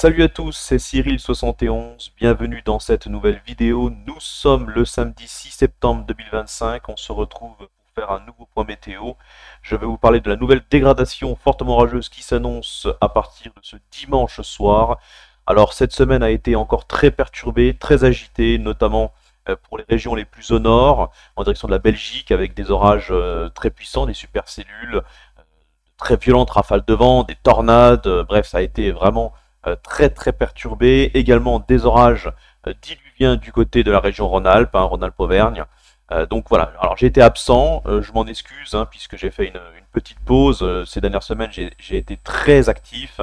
Salut à tous, c'est Cyril71, bienvenue dans cette nouvelle vidéo. Nous sommes le samedi 6 septembre 2025, on se retrouve pour faire un nouveau point météo. Je vais vous parler de la nouvelle dégradation fortement orageuse qui s'annonce à partir de ce dimanche soir. Alors cette semaine a été encore très perturbée, très agitée, notamment pour les régions les plus au nord, en direction de la Belgique, avec des orages très puissants, des supercellules, très violentes rafales de vent, des tornades, bref, ça a été vraiment très perturbé. Également des orages diluviens du côté de la région Rhône-Alpes, Rhône-Alpes-Auvergne. Donc voilà, alors j'ai été absent, je m'en excuse, puisque j'ai fait une petite pause. Ces dernières semaines, j'ai été très actif.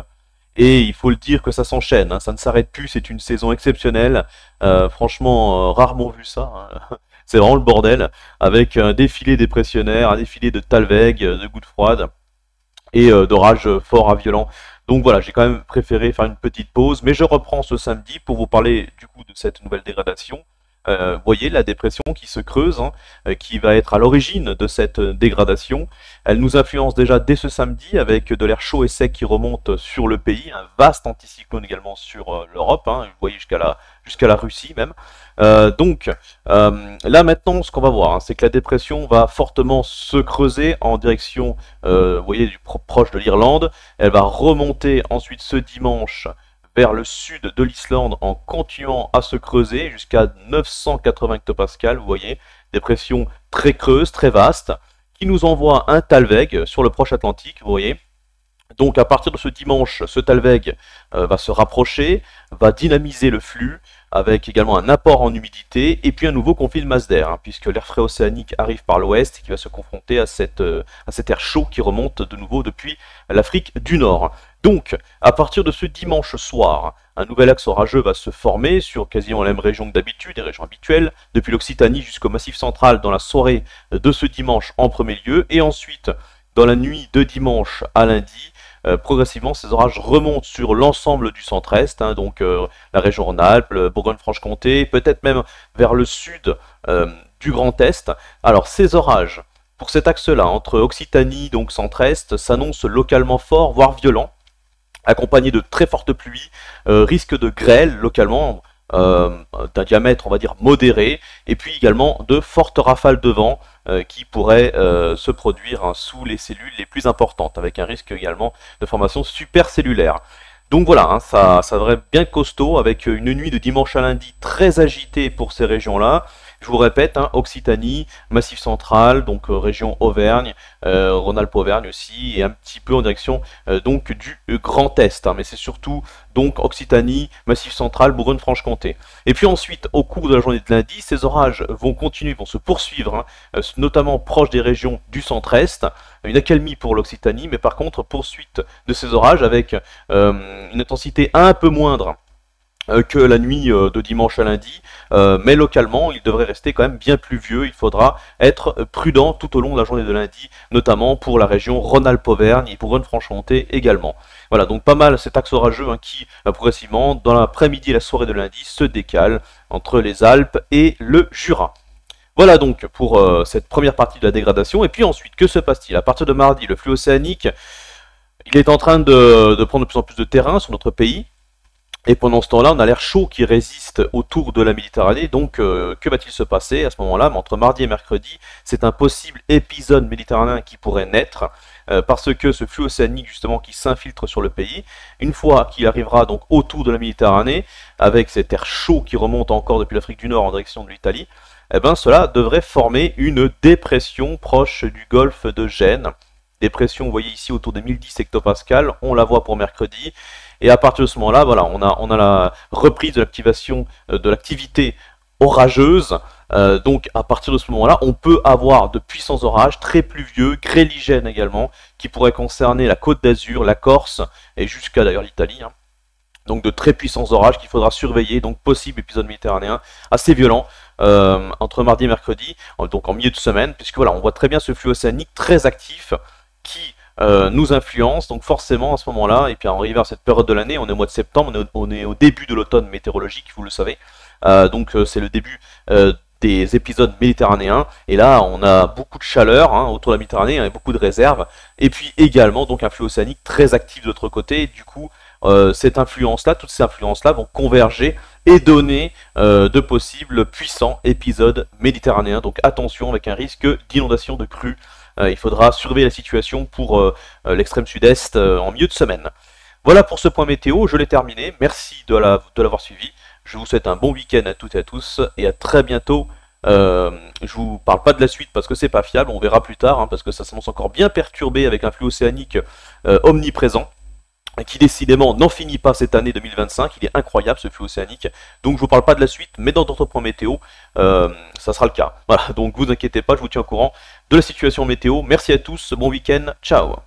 Et il faut le dire que ça s'enchaîne, ça ne s'arrête plus, c'est une saison exceptionnelle. Franchement, rarement vu ça. C'est vraiment le bordel, avec un défilé dépressionnaire, un défilé de talweg, de gouttes froides et d'orages forts à violents. Donc voilà, j'ai quand même préféré faire une petite pause, mais je reprends ce samedi pour vous parler du coup de cette nouvelle dégradation. Vous voyez la dépression qui se creuse, qui va être à l'origine de cette dégradation. Elle nous influence déjà dès ce samedi avec de l'air chaud et sec qui remonte sur le pays, un vaste anticyclone également sur l'Europe, vous voyez jusqu'à la Russie même. Là maintenant, ce qu'on va voir, c'est que la dépression va fortement se creuser en direction, vous voyez, proche de l'Irlande. Elle va remonter ensuite ce dimanche vers le sud de l'Islande en continuant à se creuser jusqu'à 980 hectopascales, vous voyez, des pressions très creuses, très vastes, qui nous envoient un talweg sur le proche Atlantique, vous voyez. Donc à partir de ce dimanche, ce talweg va se rapprocher, va dynamiser le flux, avec également un apport en humidité, et puis un nouveau conflit de masse d'air, puisque l'air frais océanique arrive par l'ouest, et qui va se confronter à cet air chaud qui remonte de nouveau depuis l'Afrique du Nord. Donc, à partir de ce dimanche soir, un nouvel axe orageux va se former sur quasiment la même région que d'habitude, des régions habituelles, depuis l'Occitanie jusqu'au Massif central dans la soirée de ce dimanche en premier lieu, et ensuite, dans la nuit de dimanche à lundi, progressivement ces orages remontent sur l'ensemble du centre-est, donc la région Rhône-Alpes, Bourgogne-Franche-Comté, peut-être même vers le sud du Grand Est. Alors ces orages, pour cet axe-là, entre Occitanie, donc centre-est, s'annoncent localement forts, voire violents, accompagnés de très fortes pluies, risque de grêle localement, d'un diamètre on va dire modéré, et puis également de fortes rafales de vent qui pourraient se produire sous les cellules les plus importantes, avec un risque également de formation supercellulaire. Donc voilà, ça devrait être bien costaud, avec une nuit de dimanche à lundi très agitée pour ces régions-là. Je vous répète, Occitanie, Massif central, donc région Auvergne, Rhône-Alpes-Auvergne aussi, et un petit peu en direction donc du Grand Est. Mais c'est surtout donc Occitanie, Massif central, Bourgogne-Franche-Comté. Et puis ensuite, au cours de la journée de lundi, ces orages vont continuer, vont se poursuivre, notamment proche des régions du centre-est. Une accalmie pour l'Occitanie, mais par contre, poursuite de ces orages avec une intensité un peu moindre que la nuit de dimanche à lundi, mais localement il devrait rester quand même bien pluvieux. Il faudra être prudent tout au long de la journée de lundi, notamment pour la région Rhône-Alpes-Auvergne et pour Bourgogne-Franche-Comté également. Voilà, donc pas mal cet axe orageux qui progressivement dans l'après-midi et la soirée de lundi se décale entre les Alpes et le Jura. Voilà donc pour cette première partie de la dégradation. Et puis ensuite, que se passe-t-il? À partir de mardi, le flux océanique il est en train de prendre de plus en plus de terrain sur notre pays. Et pendant ce temps-là, on a l'air chaud qui résiste autour de la Méditerranée. Donc, que va-t-il se passer à ce moment-là? Entre mardi et mercredi, c'est un possible épisode méditerranéen qui pourrait naître, parce que ce flux océanique, justement, qui s'infiltre sur le pays, une fois qu'il arrivera donc autour de la Méditerranée, avec cet air chaud qui remonte encore depuis l'Afrique du Nord en direction de l'Italie, eh ben, cela devrait former une dépression proche du golfe de Gênes. Dépression, vous voyez ici, autour de 1010 hectopascales, on la voit pour mercredi. Et à partir de ce moment-là, voilà, on a la reprise de l'activation de l'activité orageuse. Donc à partir de ce moment-là, on peut avoir de puissants orages très pluvieux, grêligènes également, qui pourraient concerner la Côte d'Azur, la Corse et jusqu'à d'ailleurs l'Italie. Donc de très puissants orages qu'il faudra surveiller, donc possible épisode méditerranéen assez violent entre mardi et mercredi, donc en milieu de semaine, puisque voilà, on voit très bien ce flux océanique très actif qui nous influence, donc forcément à ce moment-là, et puis on arrive à cette période de l'année, on est au mois de septembre, on est au début de l'automne météorologique, vous le savez, donc c'est le début des épisodes méditerranéens, et là on a beaucoup de chaleur autour de la Méditerranée, beaucoup de réserves, et puis également donc un flux océanique très actif de l'autre côté, et du coup cette influence-là, toutes ces influences-là vont converger et donner de possibles puissants épisodes méditerranéens. Donc attention avec un risque d'inondation de crues. Il faudra surveiller la situation pour l'extrême sud-est en milieu de semaine. Voilà pour ce point météo, je l'ai terminé. Merci de l'avoir suivi. Je vous souhaite un bon week-end à toutes et à tous et à très bientôt. Je vous parle pas de la suite parce que c'est pas fiable, on verra plus tard, hein, parce que ça s'annonce encore bien perturbé avec un flux océanique omniprésent, qui décidément n'en finit pas cette année 2025, il est incroyable ce flux océanique, donc je vous parle pas de la suite, mais dans d'autres points météo, ça sera le cas. Voilà, donc vous inquiétez pas, je vous tiens au courant de la situation météo. Merci à tous, bon week-end, ciao.